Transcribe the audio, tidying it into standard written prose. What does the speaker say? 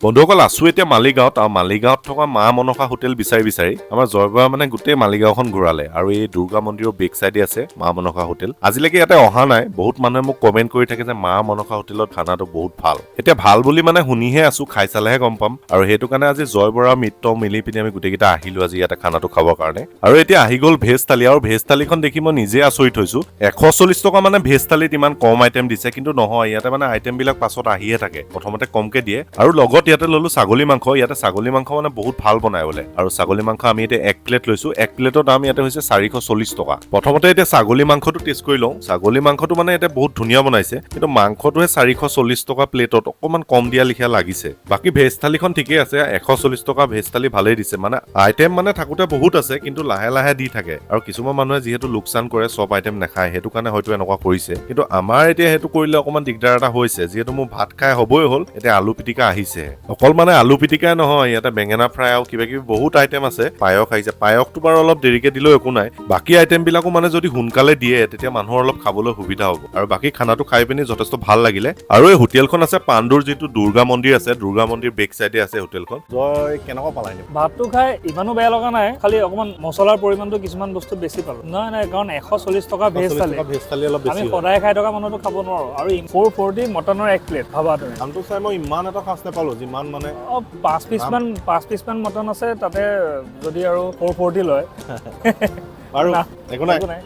বন্ধুসকল আছো এতিয়া মালিগাঁৱত আৰু মালিগাঁৱত থকা মা মনসা হোটেল বিচাৰি আমাৰ জয়বৰা মানে গোটেই মালিগাঁওখন ঘূৰালে আৰু এই দুৰ্গা মন্দিৰৰ বেক চাইডে আছে মা মনসা হোটেল আজিলৈকে ইয়াতে অহা নাই বহুত মানুহে মোক কমেন্ট কৰি থাকে যে মা মনসা হোটেলত খানাটো বহুত ভাল এতিয়া ভাল বুলি মানে শুনিহে আছো খাই চালেহে গম পাম আৰু সেইটো কাৰণে আজি জয়বৰা মিত্ৰ মিলি পিনি আমি গোটেইকেইটা আহিলো আজি ইয়াতে খানাটো খাবৰ কাৰণে আৰু এতিয়া আহি গ'ল ভেজ থালি আৰু ভেজ থালিখন দেখি মই নিজে আচৰিত হৈছো 140 টকা মানে ভেজ থালিত ইমান কম আইটেম দিছে কিন্তু নহয় ইয়াতে মানে আইটেম বিলাক পাছত আহিয়ে থাকে প্ৰথমতে কমকে দিয়ে আৰু লগত ইয়াতে ললো ছাগলী মাংস ইয়াতে ছাগলী মাংস মানে বহুত ভাল বনাই বোলে আৰু ছাগলী মাংস আমি এতিয়া 1 প্লেট লৈছো 1 প্লেটৰ দাম ইয়াতে হৈছে 440 টকা প্ৰথমতে এতিয়া ছাগলী মাংসটো টেষ্ট কৰি লওঁ ছাগলী মাংসটো মানে এতিয়া বহুত ধুনীয়া বনাইছে কিন্তু মাংসটোহে 440 টকা প্লেটত অকমান কম দিয়া লিখা লাগিছে বাকি ভেজ থালিখন ঠিকে আছে 140 টকা ভেজ থালি ভালেই দিছে মানে আইটেম মানে থাকোতে বহুত আছে কিন্তু লাহে লাহে দি থাকে আৰু কিছুমান মানুহে যিহেতু লোকচান কৰে সব আইটেম নাখায় সেইটো কাৰণে হয়তো এনেকুৱা কৰিছে কিন্তু আমাৰ এতিয়া সেইটো কৰিলে অকমান দিগদাৰ এটা হৈছে যিহেতু মোৰ ভাত খাই হ'বই হ'ল এতিয়া আলু পিটিকা আহিছে অকল মানে আলু পিটিকাই নহয় ইয়াতে বেঙেনা ফ্ৰাই আৰু কিবা কিবি বহুত আইটেম আছে পায়স আহিছে পায়সটো বাৰু অলপ দেৰিকে দিলেও একো নাই বাকি আইটেম বিলাকো মানে যদি সোনকালে দিয়ে তেতিয়া মানুহৰ অলপ খাবলৈ সুবিধা হ'ব আৰু বাকি খানাটো খাই পিনি যথেষ্ট ভাল লাগিলে আৰু এই হোটেলখন আছে পাণ্ডুৰ যিটো দুৰ্গা মন্দিৰ আছে দুৰ্গা মন্দিৰ বেক চাইডে আছে হোটেলখন জয় কেনেকুৱা পালাইনে ভাতটো খাই ইমানো বেয়া লগা নাই খালি অকমান মছলাৰ পৰিমাণটো কিছুমান বস্তু বেছি পালো নাই কাৰণ 140 টকা ভেজ থালি অলপ আমি সদায় খাই থকা মানুহটো খাব নোৱাৰো আৰু 440 মটনৰ 1 প্লেট ভাবা তুমি দামটো চাই মই ইমান এটা খাছ নাপালো যিমান মানে 5 পিচ মান মটন আছে তাতে যদি আৰু 440 লয় আৰু একো নাই